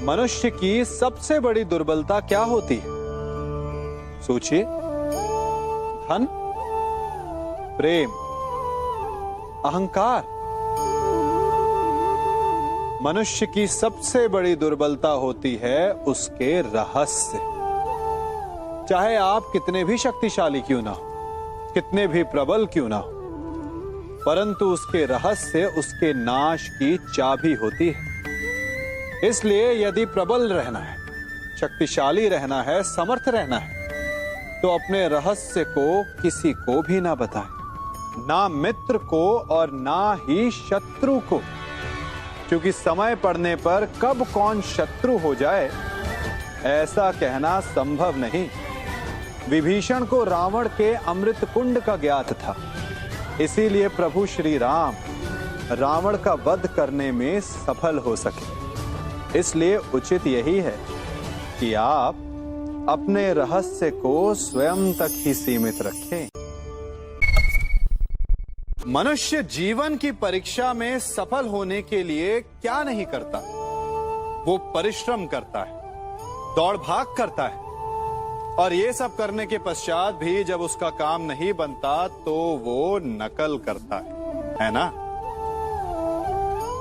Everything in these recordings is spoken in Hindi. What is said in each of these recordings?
मनुष्य की सबसे बड़ी दुर्बलता क्या होती है? सोचिए। धन, प्रेम, अहंकार। मनुष्य की सबसे बड़ी दुर्बलता होती है उसके रहस्य। चाहे आप कितने भी शक्तिशाली क्यों ना हो, कितने भी प्रबल क्यों ना हो, परंतु उसके रहस्य उसके नाश की चाबी होती है। इसलिए यदि प्रबल रहना है, शक्तिशाली रहना है, समर्थ रहना है, तो अपने रहस्य को किसी को भी ना बताएं, ना मित्र को और ना ही शत्रु को, क्योंकि समय पड़ने पर कब कौन शत्रु हो जाए ऐसा कहना संभव नहीं। विभीषण को रावण के अमृत कुंड का ज्ञात था, इसीलिए प्रभु श्री राम रावण का वध करने में सफल हो सके। इसलिए उचित यही है कि आप अपने रहस्य को स्वयं तक ही सीमित रखें। मनुष्य जीवन की परीक्षा में सफल होने के लिए क्या नहीं करता? वो परिश्रम करता है, दौड़ भाग करता है, और ये सब करने के पश्चात भी जब उसका काम नहीं बनता तो वो नकल करता है ना?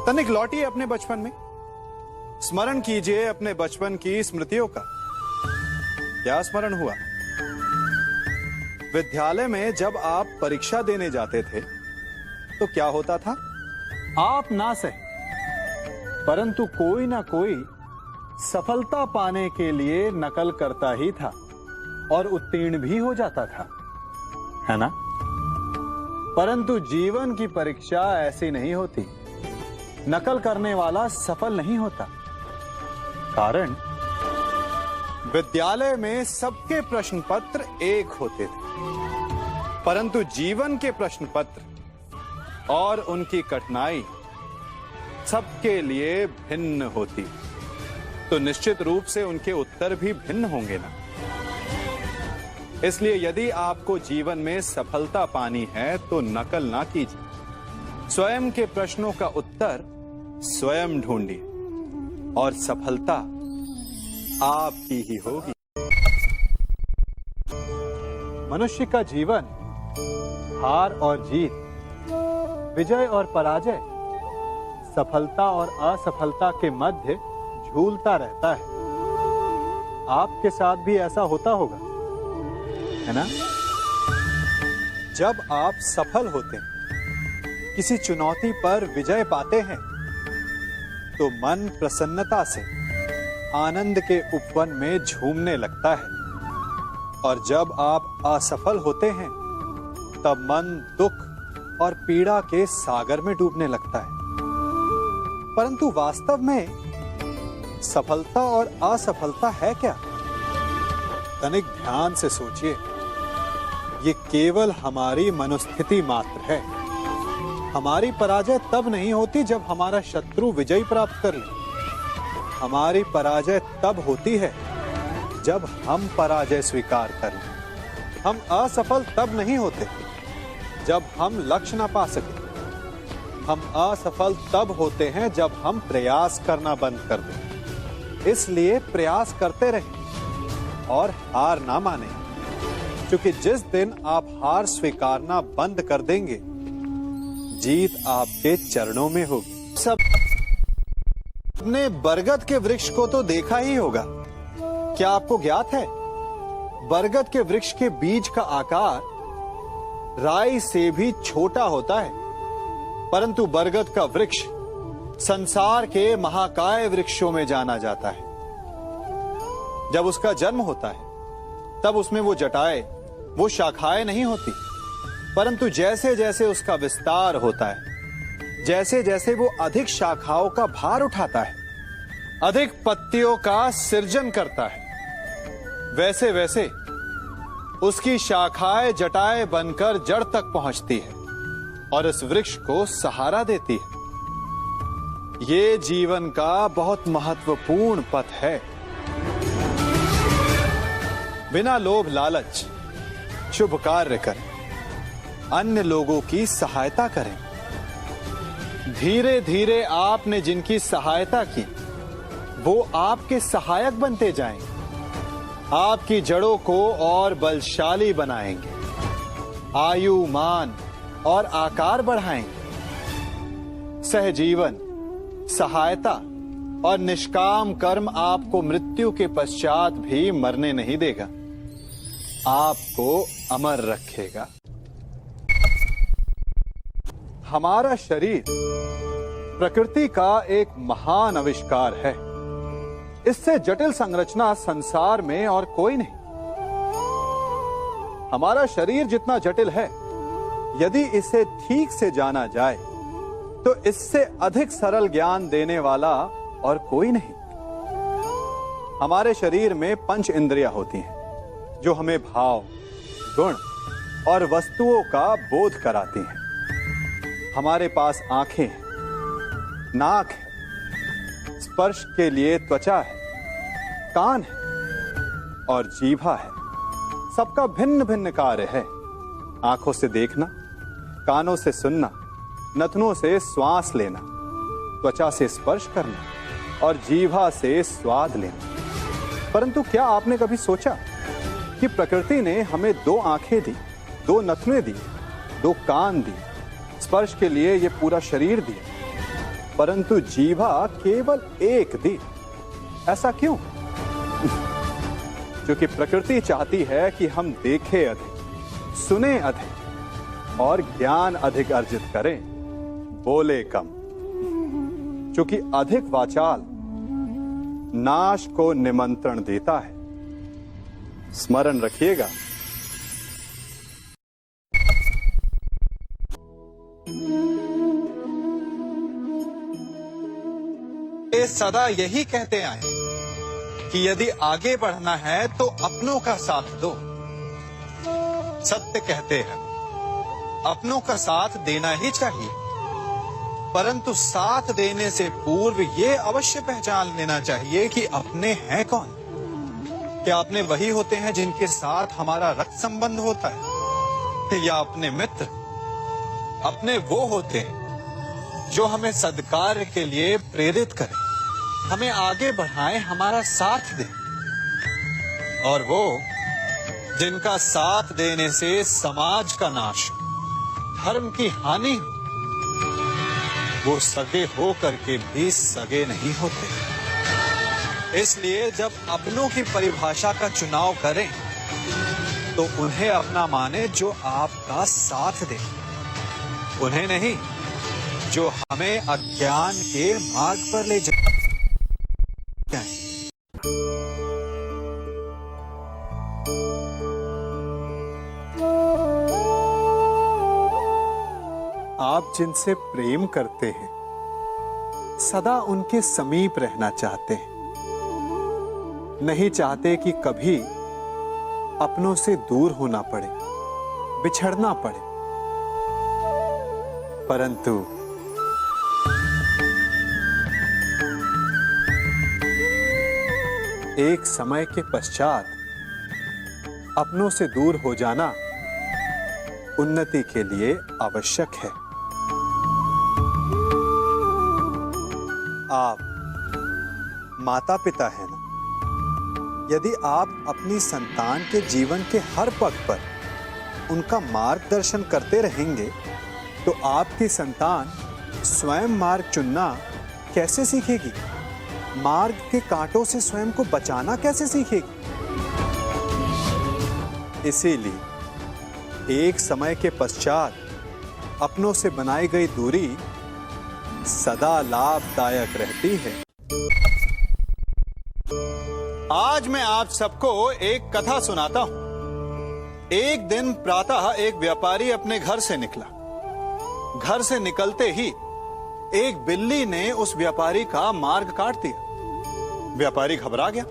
तनिक लौटिए अपने बचपन में, स्मरण कीजिए अपने बचपन की स्मृतियों का। क्या स्मरण हुआ? विद्यालय में जब आप परीक्षा देने जाते थे तो क्या होता था? आप ना सही, परंतु कोई ना कोई सफलता पाने के लिए नकल करता ही था और उत्तीर्ण भी हो जाता था, है ना? परंतु जीवन की परीक्षा ऐसी नहीं होती। नकल करने वाला सफल नहीं होता। कारण विद्यालय में सबके प्रश्न पत्र एक होते थे, परंतु जीवन के प्रश्न पत्र और उनकी कठिनाई सबके लिए भिन्न होती, तो निश्चित रूप से उनके उत्तर भी भिन्न होंगे ना। इसलिए यदि आपको जीवन में सफलता पानी है तो नकल ना कीजिए, स्वयं के प्रश्नों का उत्तर स्वयं ढूंढिए और सफलता आपकी ही होगी। मनुष्य का जीवन हार और जीत, विजय और पराजय, सफलता और असफलता के मध्य झूलता रहता है। आपके साथ भी ऐसा होता होगा, है ना? जब आप सफल होते हैं, किसी चुनौती पर विजय पाते हैं, तो मन प्रसन्नता से आनंद के उपवन में झूमने लगता है, और जब आप असफल होते हैं तब मन दुख और पीड़ा के सागर में डूबने लगता है। परंतु वास्तव में सफलता और असफलता है क्या? तनिक ध्यान से सोचिए। ये केवल हमारी मनोस्थिति मात्र है। हमारी पराजय तब नहीं होती जब हमारा शत्रु विजय प्राप्त कर ले। हमारी पराजय तब होती है जब हम पराजय स्वीकार कर लें। हम असफल तब नहीं होते जब हम लक्ष्य ना पा सके। हम असफल तब होते हैं जब हम प्रयास करना बंद कर दें। इसलिए प्रयास करते रहें और हार ना माने, क्योंकि जिस दिन आप हार स्वीकारना बंद कर देंगे, जीत आपके चरणों में होगी। सबने बरगद के वृक्ष को तो देखा ही होगा। क्या आपको ज्ञात है, बरगद के वृक्ष के बीज का आकार राई से भी छोटा होता है, परंतु बरगद का वृक्ष संसार के महाकाय वृक्षों में जाना जाता है। जब उसका जन्म होता है तब उसमें वो जटाएं, वो शाखाएं नहीं होती, परंतु जैसे जैसे उसका विस्तार होता है, जैसे जैसे वो अधिक शाखाओं का भार उठाता है, अधिक पत्तियों का सृजन करता है, वैसे वैसे उसकी शाखाएं जटाएं बनकर जड़ तक पहुंचती है और इस वृक्ष को सहारा देती है। ये जीवन का बहुत महत्वपूर्ण पथ है। बिना लोभ लालच शुभ कार्य करें, अन्य लोगों की सहायता करें। धीरे धीरे आपने जिनकी सहायता की वो आपके सहायक बनते जाएंगे, आपकी जड़ों को और बलशाली बनाएंगे, आयु, मान और आकार बढ़ाएंगे। सहजीवन, सहायता और निष्काम कर्म आपको मृत्यु के पश्चात भी मरने नहीं देगा, आपको अमर रखेगा। हमारा शरीर प्रकृति का एक महान आविष्कार है। इससे जटिल संरचना संसार में और कोई नहीं। हमारा शरीर जितना जटिल है, यदि इसे ठीक से जाना जाए तो इससे अधिक सरल ज्ञान देने वाला और कोई नहीं। हमारे शरीर में 5 इंद्रियां होती हैं जो हमें भाव, गुण और वस्तुओं का बोध कराती हैं। हमारे पास आंखें हैं, नाक है, स्पर्श के लिए त्वचा है, कान है और जीभा है। सबका भिन्न भिन्न कार्य है। आंखों से देखना, कानों से सुनना, नथनों से श्वास लेना, त्वचा से स्पर्श करना और जीभा से स्वाद लेना। परंतु क्या आपने कभी सोचा कि प्रकृति ने हमें 2 आंखें दी, 2 नथने दी, 2 कान दी, स्पर्श के लिए ये पूरा शरीर दिया, परंतु जीभा केवल 1 दी? ऐसा क्यों? क्योंकि प्रकृति चाहती है कि हम देखें अधिक, सुने अधिक और ज्ञान अधिक अर्जित करें, बोले कम। क्योंकि अधिक वाचाल नाश को निमंत्रण देता है। स्मरण रखिएगा। ये सदा यही कहते आए कि यदि आगे बढ़ना है तो अपनों का साथ दो। सत्य कहते हैं, अपनों का साथ देना ही चाहिए, परंतु साथ देने से पूर्व ये अवश्य पहचान लेना चाहिए कि अपने हैं कौन। क्या अपने वही होते हैं जिनके साथ हमारा रक्त संबंध होता है, या अपने मित्र? अपने वो होते हैं जो हमें सद्कार्य के लिए प्रेरित करें, हमें आगे बढ़ाएं, हमारा साथ दें। और वो जिनका साथ देने से समाज का नाश, धर्म की हानि हो, वो सगे हो करके भी सगे नहीं होते। इसलिए जब अपनों की परिभाषा का चुनाव करें तो उन्हें अपना माने जो आपका साथ दे, उन्हें नहीं जो हमें अज्ञान के मार्ग पर ले जाए। आप जिनसे प्रेम करते हैं, सदा उनके समीप रहना चाहते हैं, नहीं चाहते कि कभी अपनों से दूर होना पड़े, बिछड़ना पड़े। परंतु एक समय के पश्चात अपनों से दूर हो जाना उन्नति के लिए आवश्यक है। आप माता पिता हैं ना? यदि आप अपनी संतान के जीवन के हर पग पर उनका मार्गदर्शन करते रहेंगे तो आपकी संतान स्वयं मार्ग चुनना कैसे सीखेगी? मार्ग के कांटों से स्वयं को बचाना कैसे सीखेगी? इसीलिए एक समय के पश्चात अपनों से बनाई गई दूरी सदा लाभदायक रहती है। आज मैं आप सबको एक कथा सुनाता हूं। एक दिन प्रातः एक व्यापारी अपने घर से निकला। घर से निकलते ही एक बिल्ली ने उस व्यापारी का मार्ग काट दिया। व्यापारी घबरा गया।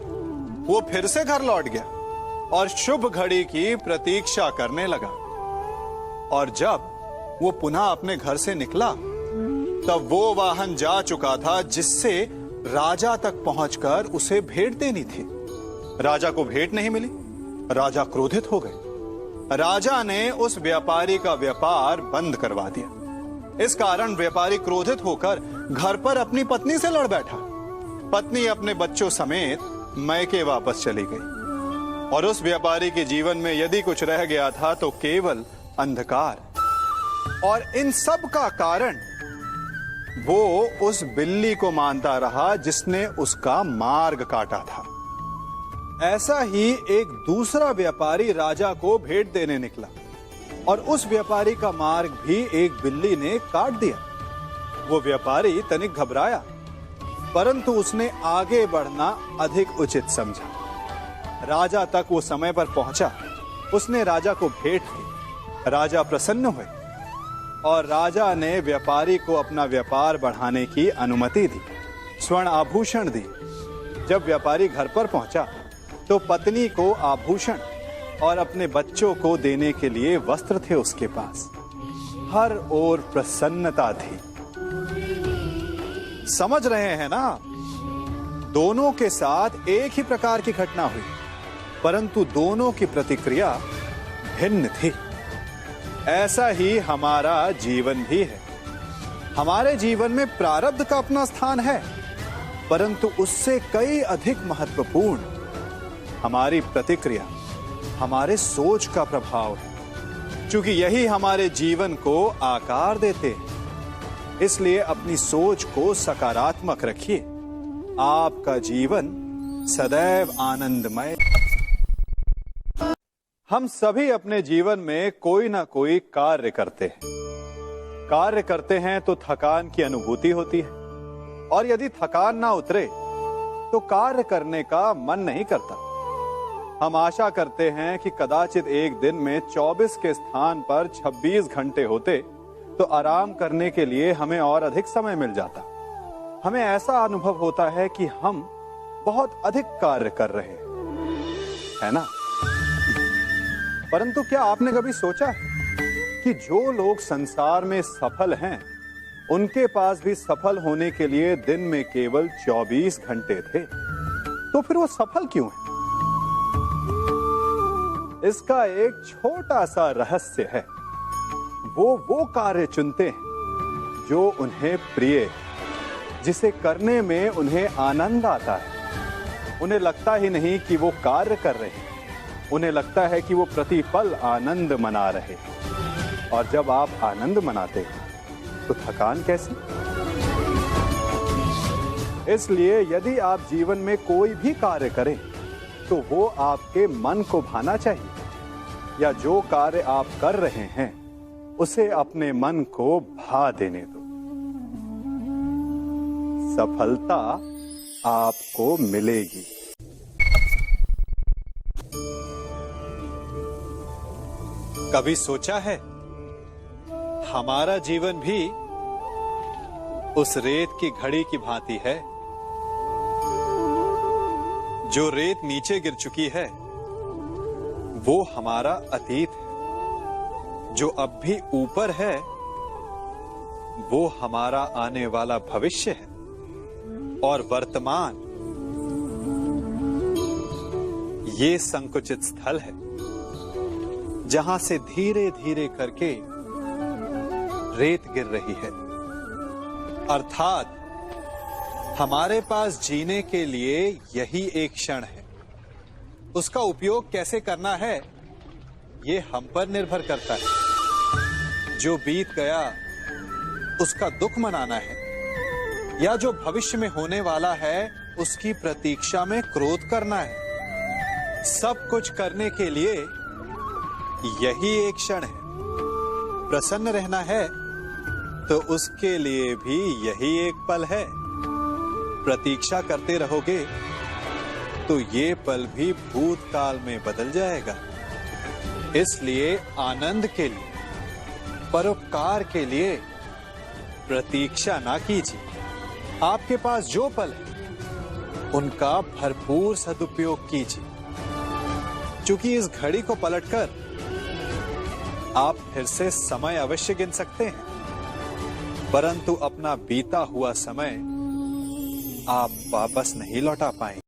वो फिर से घर लौट गया और शुभ घड़ी की प्रतीक्षा करने लगा। और जब वो पुनः अपने घर से निकला तब वो वाहन जा चुका था जिससे राजा तक पहुंचकर उसे भेंट देनी थी। राजा को भेंट नहीं मिली। राजा क्रोधित हो गए। राजा ने उस व्यापारी का व्यापार बंद करवा दिया। इस कारण व्यापारी क्रोधित होकर घर पर अपनी पत्नी से लड़ बैठा। पत्नी अपने बच्चों समेत मैके वापस चली गई और उस व्यापारी के जीवन में यदि कुछ रह गया था तो केवल अंधकार। और इन सब का कारण वो उस बिल्ली को मानता रहा जिसने उसका मार्ग काटा था। ऐसा ही एक दूसरा व्यापारी राजा को भेंट देने निकला और उस व्यापारी का मार्ग भी एक बिल्ली ने काट दिया। वो व्यापारी तनिक घबराया, परंतु उसने आगे बढ़ना अधिक उचित समझा। राजा तक वो समय पर पहुंचा। उसने राजा को भेंट दी। राजा प्रसन्न हुए और राजा ने व्यापारी को अपना व्यापार बढ़ाने की अनुमति दी, स्वर्ण आभूषण दी। जब व्यापारी घर पर पहुंचा तो पत्नी को आभूषण और अपने बच्चों को देने के लिए वस्त्र थे उसके पास। हर ओर प्रसन्नता थी। समझ रहे हैं ना? दोनों के साथ एक ही प्रकार की घटना हुई, परंतु दोनों की प्रतिक्रिया भिन्न थी। ऐसा ही हमारा जीवन भी है। हमारे जीवन में प्रारब्ध का अपना स्थान है, परंतु उससे कई अधिक महत्वपूर्ण हमारी प्रतिक्रिया, हमारे सोच का प्रभाव है, क्योंकि यही हमारे जीवन को आकार देते हैं। इसलिए अपनी सोच को सकारात्मक रखिए। आपका जीवन सदैव आनंदमय। हम सभी अपने जीवन में कोई ना कोई कार्य करते हैं। कार्य करते हैं तो थकान की अनुभूति होती है, और यदि थकान ना उतरे तो कार्य करने का मन नहीं करता। हम आशा करते हैं कि कदाचित एक दिन में 24 के स्थान पर 26 घंटे होते तो आराम करने के लिए हमें और अधिक समय मिल जाता। हमें ऐसा अनुभव होता है कि हम बहुत अधिक कार्य कर रहे हैं, है ना? परंतु क्या आपने कभी सोचा है कि जो लोग संसार में सफल हैं, उनके पास भी सफल होने के लिए दिन में केवल 24 घंटे थे? तो फिर वो सफल क्यों है? इसका एक छोटा सा रहस्य है। वो कार्य चुनते हैं जो उन्हें प्रिय है, जिसे करने में उन्हें आनंद आता है। उन्हें लगता ही नहीं कि वो कार्य कर रहे हैं, उन्हें लगता है कि वो प्रतिपल आनंद मना रहे हैं। और जब आप आनंद मनाते हैं तो थकान कैसी? इसलिए यदि आप जीवन में कोई भी कार्य करें तो वो आपके मन को भाना चाहिए, या जो कार्य आप कर रहे हैं उसे अपने मन को भा देने दो। सफलता आपको मिलेगी। कभी सोचा है हमारा जीवन भी उस रेत की घड़ी की भांति है? जो रेत नीचे गिर चुकी है वो हमारा अतीत है। जो अब भी ऊपर है वो हमारा आने वाला भविष्य है। और वर्तमान ये संकुचित स्थल है जहां से धीरे धीरे करके रेत गिर रही है। अर्थात हमारे पास जीने के लिए यही एक क्षण है। उसका उपयोग कैसे करना है ये हम पर निर्भर करता है। जो बीत गया उसका दुख मनाना है, या जो भविष्य में होने वाला है उसकी प्रतीक्षा में क्रोध करना है। सब कुछ करने के लिए यही एक क्षण है। प्रसन्न रहना है तो उसके लिए भी यही एक पल है। प्रतीक्षा करते रहोगे तो ये पल भी भूतकाल में बदल जाएगा। इसलिए आनंद के लिए, परोपकार के लिए प्रतीक्षा ना कीजिए। आपके पास जो पल है उनका भरपूर सदुपयोग कीजिए, क्योंकि इस घड़ी को पलटकर आप फिर से समय अवश्य गिन सकते हैं, परंतु अपना बीता हुआ समय आप वापस नहीं लौटा पाएंगे।